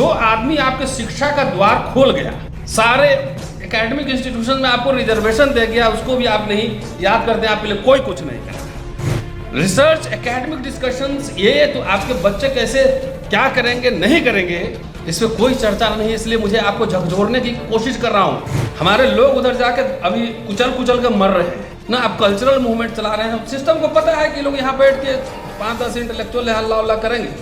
जो आदमी आपके शिक्षा का द्वार खोल गया, सारे एकेडमिक इंस्टीट्यूशन में आपको रिजर्वेशन दे गया, उसको भी आप नहीं याद करते, आपके लिए कोई कुछ नहीं करेगा। रिसर्च, एकेडमिक डिस्कशंस, ये तो आपके बच्चे कैसे क्या करेंगे नहीं करेंगे इस पर कोई चर्चा नहीं है। इसलिए मुझे आपको झकझोरने की कोशिश कर रहा हूँ। हमारे लोग उधर जाकर अभी कुचल कुचल कर मर रहे हैं ना। आप कल्चरल मूवमेंट चला रहे हैं, सिस्टम को पता है कि लोग यहाँ बैठ के 5-10 इंटेलेक्चुअल हल्ला उल्ला करेंगे।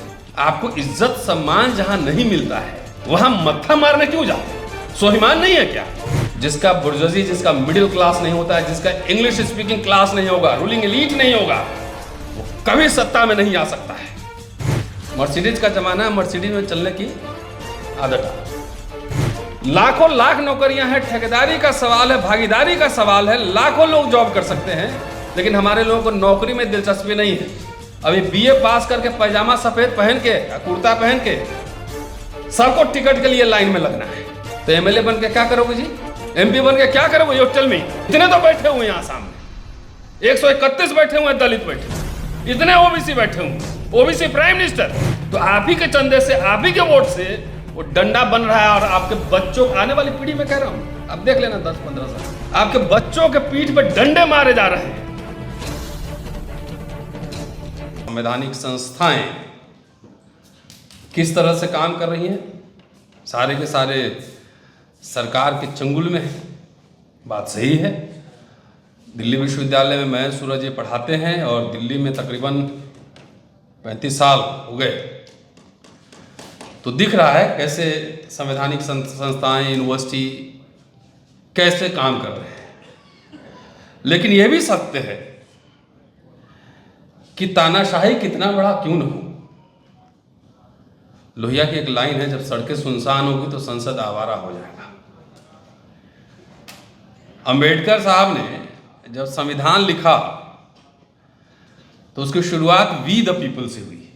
आपको इज्जत सम्मान जहां नहीं मिलता है वहां मत्था मारने क्यों जाते? स्वाभिमान नहीं है क्या? जिसका बुर्जुआजी, जिसका मिडिल क्लास नहीं होता है, जिसका इंग्लिश स्पीकिंग क्लास नहीं होगा, रूलिंग एलीट नहीं होगा, वो कभी सत्ता में नहीं आ सकता है। मर्सिडीज का जमाना है, मर्सिडीज में चलने की आदत है। लाखों लाख नौकरियां हैं, ठेकेदारी का सवाल है, भागीदारी का सवाल है, लाखों लोग जॉब कर सकते हैं, लेकिन हमारे लोगों को नौकरी में दिलचस्पी नहीं है। अभी बीए पास करके पैजामा सफेद पहन के, कुर्ता पहन के सबको टिकट के लिए लाइन में लगना है। तो एमएलए बन के क्या करोगे जी? एमपी बन के क्या करोगे? यो टेल मी। इतने तो बैठे हुए यहाँ सामने 131 बैठे हुए, दलित बैठे हुए, इतने ओबीसी बैठे हुए, ओबीसी प्राइम मिनिस्टर। तो आप ही के चंदे से, आप ही के वोट से वो डंडा बन रहा है। और आपके बच्चों, आने वाली पीढ़ी में कह रहा हूँ, आप देख लेना 10-15 साल, आपके बच्चों के पीठ पे डंडे मारे जा रहे हैं। संवैधानिक संस्थाएं किस तरह से काम कर रही हैं? सारे के सारे सरकार के चंगुल में है। बात सही है। दिल्ली विश्वविद्यालय में मैं सूरज ये पढ़ाते हैं और दिल्ली में तकरीबन 35 साल हो गए। तो दिख रहा है कैसे संवैधानिक संस्थाएं, यूनिवर्सिटी कैसे काम कर रहे हैं। लेकिन यह भी सत्य है कि तानाशाही कितना बड़ा क्यों न हो। लोहिया की एक लाइन है, जब सड़कें सुनसान होगी तो संसद आवारा हो जाएगा। अंबेडकर साहब ने जब संविधान लिखा तो उसकी शुरुआत वी द पीपल से हुई।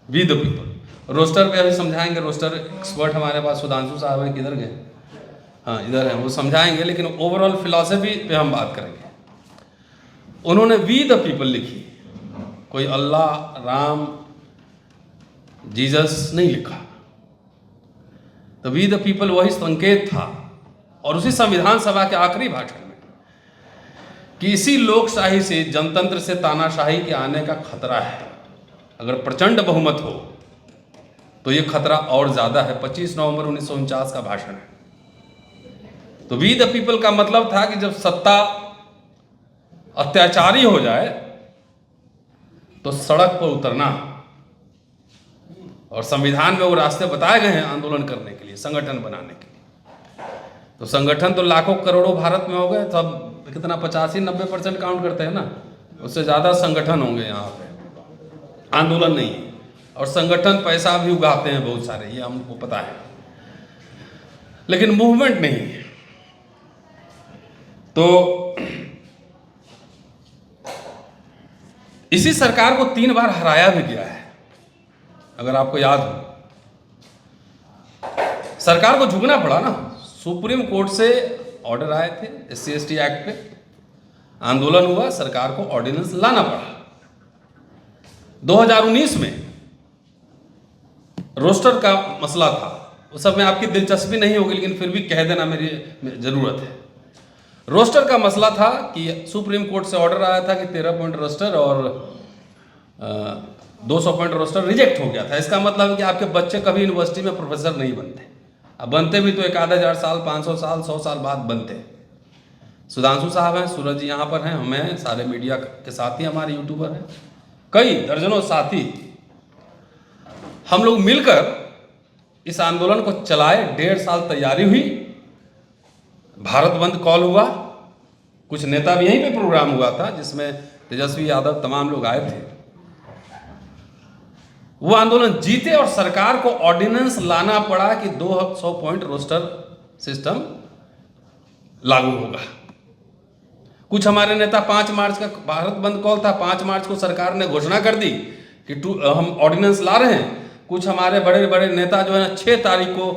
We the people. रोस्टर पे अभी समझाएंगे, रोस्टर एक्सपर्ट हमारे पास सुधांशु साहब हैं, किधर गए? हाँ इधर हैं, वो समझाएंगे। लेकिन ओवरऑल फिलॉसफी पे हम बात करेंगे। उन्होंने वी द पीपल लिखी, कोई अल्लाह, राम, जीसस नहीं लिखा। तो वी द पीपल वही संकेत था। और उसी संविधान सभा के आखिरी भाषण में कि इसी लोकशाही से, जनतंत्र से तानाशाही के आने का खतरा है। अगर प्रचंड बहुमत हो तो ये खतरा और ज्यादा है। 25 नवंबर 1949 का भाषण है। तो वी द पीपल का मतलब था कि जब सत्ता अत्याचारी हो जाए तो सड़क पर उतरना। और संविधान में वो रास्ते बताए गए हैं आंदोलन करने के लिए, संगठन बनाने के लिए। तो संगठन तो लाखों करोड़ों भारत में हो गए। तो अब कितना 85-90% काउंट करते हैं ना, उससे ज़्यादा संगठन होंगे यहाँ पे। आंदोलन नहीं है। और संगठन पैसा भी उगाते हैं बहुत सारे, ये हमको पता है, लेकिन मूवमेंट नहीं है। तो इसी सरकार को 3 बार हराया भी गया है, अगर आपको याद हो। सरकार को झुकना पड़ा ना। सुप्रीम कोर्ट से ऑर्डर आए थे SC/ST एक्ट पे, आंदोलन हुआ, सरकार को ऑर्डिनेंस लाना पड़ा। 2019 में रोस्टर का मसला था, उस सब में आपकी दिलचस्पी नहीं होगी, लेकिन फिर भी कह देना मेरी जरूरत है। रोस्टर का मसला था कि सुप्रीम कोर्ट से ऑर्डर आया था कि 13 पॉइंट रोस्टर और 200 पॉइंट रोस्टर रिजेक्ट हो गया था। इसका मतलब है कि आपके बच्चे कभी यूनिवर्सिटी में प्रोफेसर नहीं बनते। अब बनते भी तो 1,000 साल, 500 साल, 100 साल बाद बनते। सुधांशु साहब हैं, सूरज जी यहाँ पर हैं, हमें सारे मीडिया के साथी, हमारे यूट्यूबर हैं, कई दर्जनों साथी, हम लोग मिलकर इस आंदोलन को चलाए। 1.5 साल तैयारी हुई, भारत बंद कॉल हुआ, कुछ नेता भी यहीं पे प्रोग्राम हुआ था जिसमें तेजस्वी यादव, तमाम लोग आए थे। वो आंदोलन जीते और सरकार को ऑर्डिनेंस लाना पड़ा कि 200 पॉइंट रोस्टर सिस्टम लागू होगा। कुछ हमारे नेता 5 मार्च का भारत बंद कॉल था, 5 मार्च को सरकार ने घोषणा कर दी कि हम ऑर्डिनेंस ला रहे हैं। कुछ हमारे बड़े बड़े नेता जो है 6 तारीख को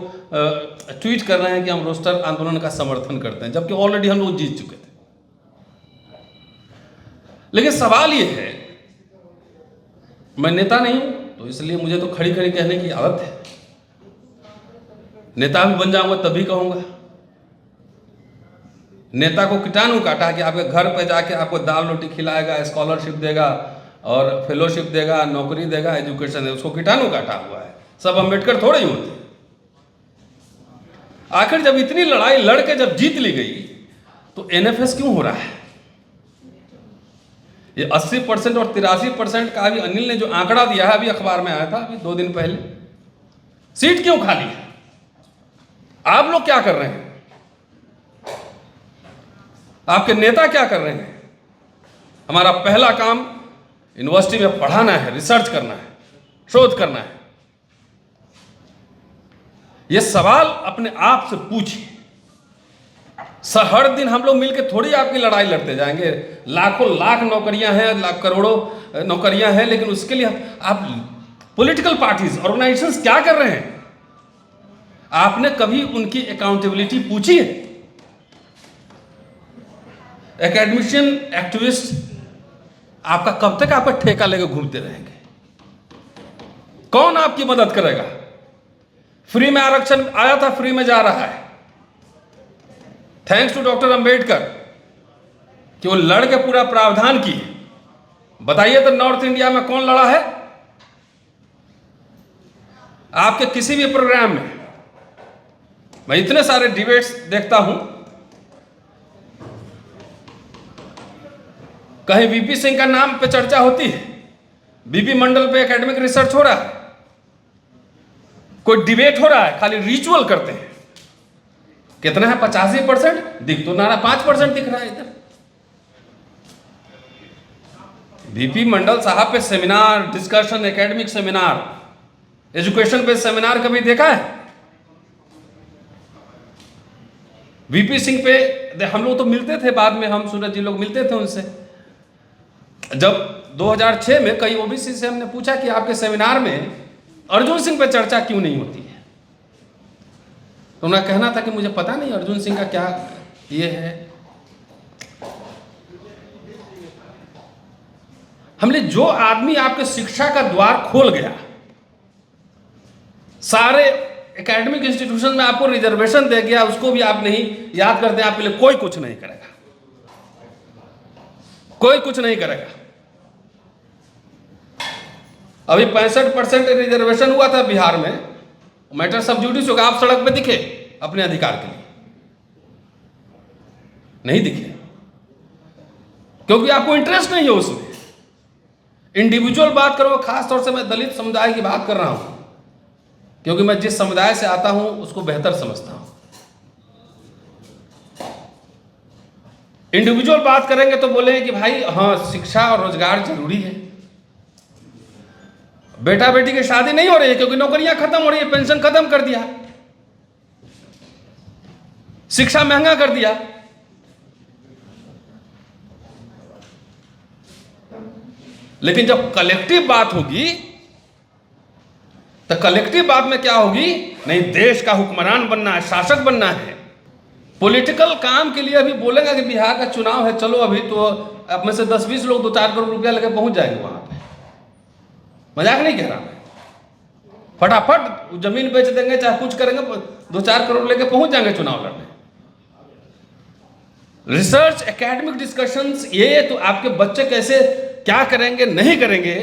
ट्वीट कर रहे हैं कि हम रोस्टर आंदोलन का समर्थन करते हैं, जबकि ऑलरेडी हम लोग जीत चुके थे। लेकिन सवाल ये है, मैं नेता नहीं हूं तो इसलिए मुझे तो खड़ी खड़ी कहने की आदत है। नेता भी बन जाऊंगा तभी कहूंगा। नेता को कीटाणु काटा कि आपके घर पे जाके आपको दाल रोटी खिलाएगा, स्कॉलरशिप देगा और फेलोशिप देगा, नौकरी देगा, एजुकेशन है, उसको कीटाणु काटा हुआ है। सब अम्बेडकर थोड़े ही होते। आखिर जब इतनी लड़ाई लड़के जब जीत ली गई तो एनएफएस क्यों हो रहा है? ये 80% और 83% का अभी अनिल ने जो आंकड़ा दिया है, अभी अखबार में आया था अभी 2 दिन पहले, सीट क्यों खाली है? आप लोग क्या कर रहे हैं? आपके नेता क्या कर रहे हैं? हमारा पहला काम यूनिवर्सिटी में पढ़ाना है, रिसर्च करना है, शोध करना है। ये सवाल अपने आप से पूछिए। हर दिन हम लोग मिलकर थोड़ी आपकी लड़ाई लड़ते जाएंगे। लाखों लाख नौकरियां हैं, लाख करोड़ों नौकरियां हैं, लेकिन उसके लिए आप पॉलिटिकल पार्टीज, ऑर्गेनाइजेशंस क्या कर रहे हैं? आपने कभी उनकी अकाउंटेबिलिटी पूछी है? एकेडमिशियन, एक्टिविस्ट आपका कब तक आपका ठेका लेकर घूमते रहेंगे? कौन आपकी मदद करेगा? फ्री में आरक्षण आया था, फ्री में जा रहा है। थैंक्स टू डॉक्टर अंबेडकर कि वो लड़ के पूरा प्रावधान किए। बताइए तो नॉर्थ इंडिया में कौन लड़ा है? आपके किसी भी प्रोग्राम में मैं इतने सारे डिबेट्स देखता हूं, कहीं वीपी सिंह का नाम पे चर्चा होती है, बीपी मंडल पे एकेडमिक रिसर्च हो रहा है, कोई डिबेट हो रहा है, खाली रिचुअल करते हैं। कितना है? 85%? दिख तो नारा 5% दिख रहा है इधर। वीपी मंडल साहब पे seminar, discussion, academic seminar, education पे सेमिनार कभी देखा है? वीपी सिंह पे हम लोग तो मिलते थे, बाद में हम सूरज जी लोग मिलते थे उनसे। जब 2006 में कई ओबीसी से हमने पूछा कि आपके सेमिनार में अर्जुन सिंह पे चर्चा क्यों नहीं होती है, तो उनका कहना था कि मुझे पता नहीं अर्जुन सिंह का क्या ये है। हमने जो आदमी आपके शिक्षा का द्वार खोल गया, सारे एकेडमिक इंस्टीट्यूशन में आपको रिजर्वेशन दे गया, उसको भी आप नहीं याद करते, आपके लिए कोई कुछ नहीं करेगा, कोई कुछ नहीं करेगा। अभी 65% रिजर्वेशन हुआ था बिहार में, मैटर सब जुडिस होगा। आप सड़क पे दिखे अपने अधिकार के लिए? नहीं दिखे, क्योंकि आपको इंटरेस्ट नहीं है उसमें। इंडिविजुअल बात करो, खास तौर से मैं दलित समुदाय की बात कर रहा हूं, क्योंकि मैं जिस समुदाय से आता हूं उसको बेहतर समझता हूं। इंडिविजुअल बात करेंगे तो बोलेंगे कि भाई हाँ, शिक्षा और रोजगार जरूरी है। बेटा बेटी की शादी नहीं हो रही है क्योंकि नौकरियां खत्म हो रही है, पेंशन खत्म कर दिया, शिक्षा महंगा कर दिया। लेकिन जब कलेक्टिव बात होगी तो कलेक्टिव बात में क्या होगी? नहीं, देश का हुक्मरान बनना है, शासक बनना है। पॉलिटिकल काम के लिए अभी बोलेगा कि बिहार का चुनाव है, चलो अभी तो अब में से 10-20 लोग 2-4 करोड़ रुपया लेके पहुंच जाएंगे वहां पे। मजाक नहीं कह रहा मैं, फटाफट जमीन बेच देंगे, चाहे कुछ करेंगे, 2-4 करोड़ लेके पहुंच जाएंगे चुनाव लड़ने। रिसर्च, एकेडमिक डिस्कशंस, ये तो आपके बच्चे कैसे क्या करेंगे नहीं करेंगे,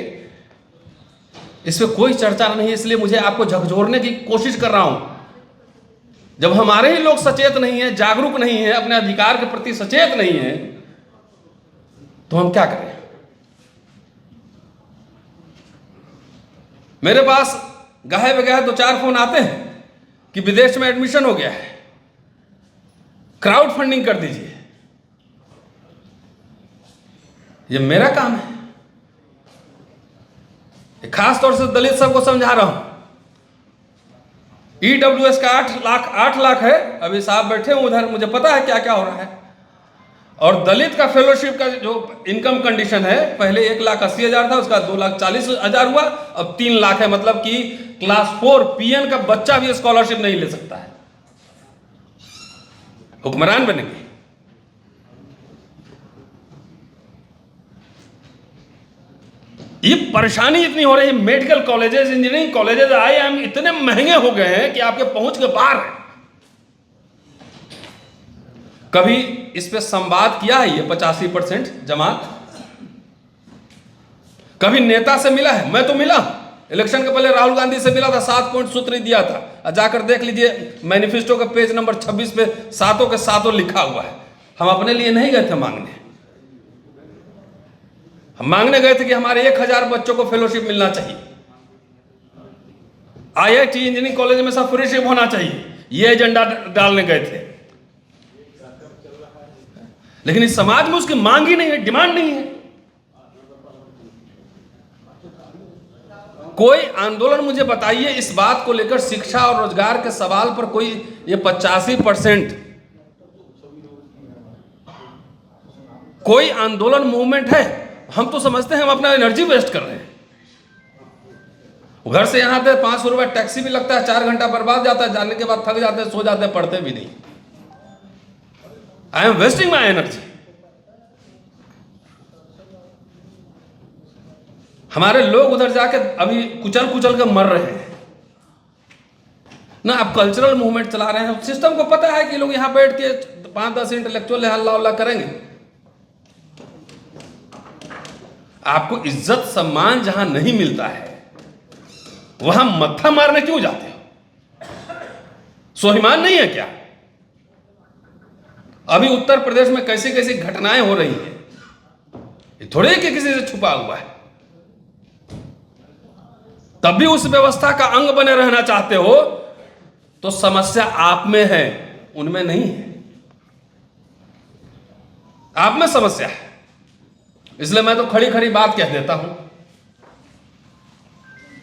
इस पर कोई चर्चा नहीं है। इसलिए मुझे आपको झकझोरने की कोशिश कर रहा हूं। जब हमारे ही लोग सचेत नहीं है, जागरूक नहीं है, अपने अधिकार के प्रति सचेत नहीं है, तो हम क्या करें? मेरे पास गाहे बगाहे 2-4 फोन आते हैं कि विदेश में एडमिशन हो गया है, क्राउड फंडिंग कर दीजिए। ये मेरा काम है, खास तौर से दलित सबको समझा रहा हूं। ईडब्ल्यूएस का 8 लाख है, अभी साहब बैठे हैं उधर, मुझे पता है क्या क्या हो रहा है। और दलित का फेलोशिप का जो इनकम कंडीशन है, पहले 1,80,000 था, उसका 2,40,000 हुआ, अब 3 लाख है। मतलब कि क्लास 4 पीएन का बच्चा भी स्कॉलरशिप नहीं ले सकता है। हुक्मरान बनेंगे। ये परेशानी इतनी हो रही है, medical colleges, engineering colleges, IIM इतने महंगे हो गए हैं कि आपके पहुंच के बाहर है। कभी इस पे संवाद किया है ये 85% जमात? कभी नेता से मिला है? मैं तो मिला, इलेक्शन के पहले राहुल गांधी से मिला था, 7 पॉइंट सूत्र दिया था, जाकर देख लीजिए मैनिफेस्टो के पेज नंबर 26 पे सातों के सातों लिखा हुआ है। हम अपने लिए नहीं गए थे मांगने, हम मांगने गए थे कि हमारे 1000 बच्चों को फेलोशिप मिलना चाहिए, IIT इंजीनियरिंग कॉलेज में सब फेलोशिप होना चाहिए, ये एजेंडा डालने गए थे। लेकिन इस समाज में उसकी मांग ही नहीं है, डिमांड नहीं है। कोई आंदोलन मुझे बताइए इस बात को लेकर, शिक्षा और रोजगार के सवाल पर कोई ये 85% कोई आंदोलन मूवमेंट है? हम तो समझते हैं हम अपना एनर्जी वेस्ट कर रहे हैं। घर से यहां आते 500 रुपए टैक्सी भी लगता है, 4 घंटा बर्बाद जाता है, जाने के बाद थक जाते हैं, सो जाते हैं, पढ़ते भी नहीं। I am wasting my energy. हमारे लोग उधर जाके अभी कुचल कुचल कर मर रहे हैं ना। आप कल्चरल मूवमेंट चला रहे हैं, सिस्टम को पता है कि लोग यहां बैठ के 5-10 इंटेलेक्चुअल हल्ला उल्ला करेंगे। आपको इज्जत सम्मान जहां नहीं मिलता है वहां मत्था मारने क्यों जाते हो? स्वाभिमान नहीं है क्या? अभी उत्तर प्रदेश में कैसी कैसी घटनाएं हो रही हैं, ये थोड़े कि किसी से छुपा हुआ है। तब भी उस व्यवस्था का अंग बने रहना चाहते हो तो समस्या आप में है, उनमें नहीं है। आप में समस्या है, इसलिए मैं तो खड़ी खड़ी बात कह देता हूं।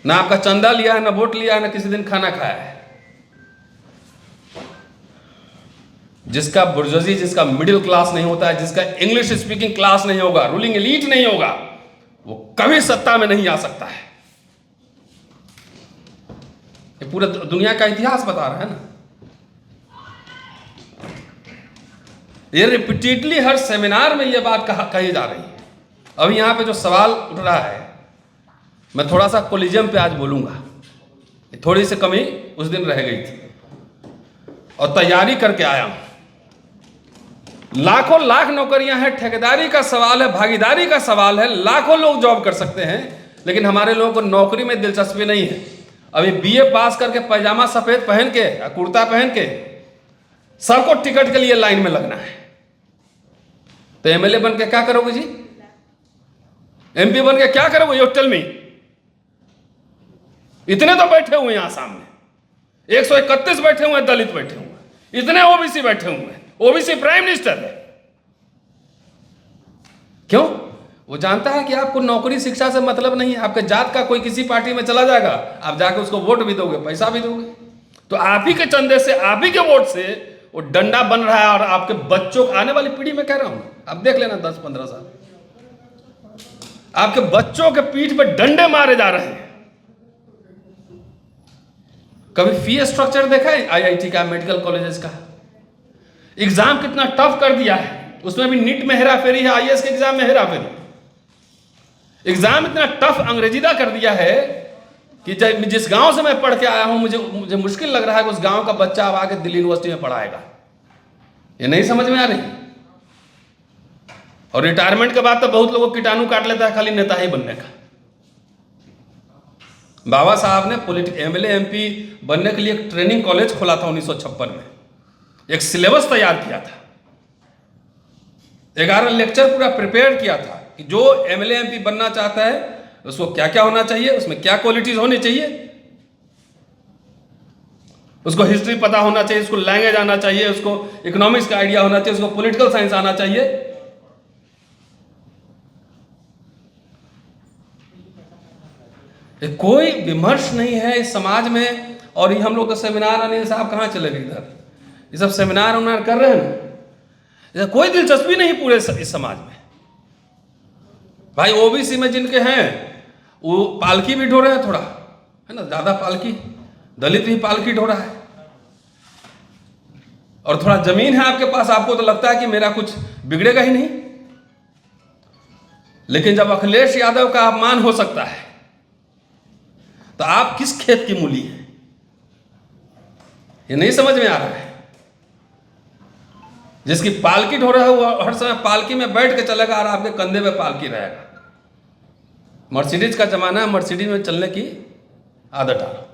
ना आपका चंदा लिया है, ना वोट लिया है, ना किसी दिन खाना खाया है। जिसका बुर्जुआजी, जिसका मिडिल क्लास नहीं होता है, जिसका इंग्लिश स्पीकिंग क्लास नहीं होगा, रूलिंग एलीट नहीं होगा, वो कभी सत्ता में नहीं आ सकता है। ये पूरा दुनिया का इतिहास बता रहा है ना। ये रिपीटेडली हर सेमिनार में ये बात कही जा रही है। अभी यहां पे जो सवाल उठ रहा है, मैं थोड़ा सा कोलिजियम पे आज बोलूंगा, थोड़ी सी कमी उस दिन रह गई थी और तैयारी करके आया हूं। लाखों लाख नौकरियां हैं, ठेकेदारी का सवाल है, भागीदारी का सवाल है, लाखों लोग जॉब कर सकते हैं, लेकिन हमारे लोगों को नौकरी में दिलचस्पी नहीं है। अभी BA पास करके पैजामा सफेद पहन के, कुर्ता पहन के सबको टिकट के लिए लाइन में लगना है। तो MLA बन के क्या करोगे जी? MP बन के क्या करोगे? You tell me. इतने तो बैठे हुए यहां सामने, 131 बैठे हुए, दलित बैठे हुए, इतने OBC बैठे हुए, OBC प्राइम मिनिस्टर है। क्यों? वो जानता है कि आपको नौकरी शिक्षा से मतलब नहीं है। आपके जात का कोई किसी पार्टी में चला जाएगा, आप जाके उसको वोट भी दोगे, पैसा भी दोगे, तो आप ही के चंदे से, आप ही के वोट से वो डंडा बन रहा है। और आपके बच्चों, आने वाली पीढ़ी में कह रहा हूं, आप देख लेना 10-15 साल, आपके बच्चों के पीठ पे डंडे मारे जा रहे हैं। कभी फी स्ट्रक्चर देखा है IIT का, मेडिकल कॉलेजेस का? एग्जाम कितना टफ कर दिया है, उसमें भी नीट में हेरा फेरी है, IAS के एग्जाम में हेरा फेरी। एग्जाम इतना टफ अंग्रेजीदा कर दिया है कि जिस गांव से मैं पढ़ के आया हूं, मुझे मुश्किल लग रहा है कि उस गांव का बच्चा अब आके दिल्ली यूनिवर्सिटी में पढ़ाएगा। ये नहीं समझ में आ रही। और रिटायरमेंट के बाद तो बहुत लोगों को कीटाणु काट लेता है खाली नेता ही बनने का। बाबा साहब ने MLA MP बनने के लिए एक ट्रेनिंग कॉलेज खोला था 1956 में, एक सिलेबस तैयार किया था, 11 लेक्चर पूरा प्रिपेयर किया था कि जो MLA MP बनना चाहता है उसको क्या क्या होना चाहिए, उसमें क्या क्वालिटीज होनी चाहिए, उसको हिस्ट्री पता होना चाहिए, उसको लैंग्वेज आना चाहिए, उसको इकोनॉमिक्स का आइडिया होना चाहिए, उसको पॉलिटिकल साइंस आना चाहिए। कोई विमर्श नहीं है इस समाज में। और ये हम लोग का सेमिनार, अनिल साहब कहाँ चले गए इधर, ये सब सेमिनार उमिनार कर रहे हैं, कोई दिलचस्पी नहीं पूरे इस समाज में। भाई OBC में जिनके हैं वो पालकी भी ढो रहे हैं, थोड़ा है ना, ज्यादा पालकी, दलित भी पालकी ढो रहा है। और थोड़ा जमीन है आपके पास, आपको तो लगता है कि मेरा कुछ बिगड़ेगा ही नहीं। लेकिन जब अखिलेश यादव का अपमान हो सकता है तो आप किस खेत की मूली हैं? ये नहीं समझ में आ रहा है। जिसकी पालकी ढो रहा है वो हर समय पालकी में बैठ के चलेगा और आपके कंधे पे पालकी रहेगा। मर्सिडीज का जमाना है, मर्सिडीज में चलने की आदत डालो।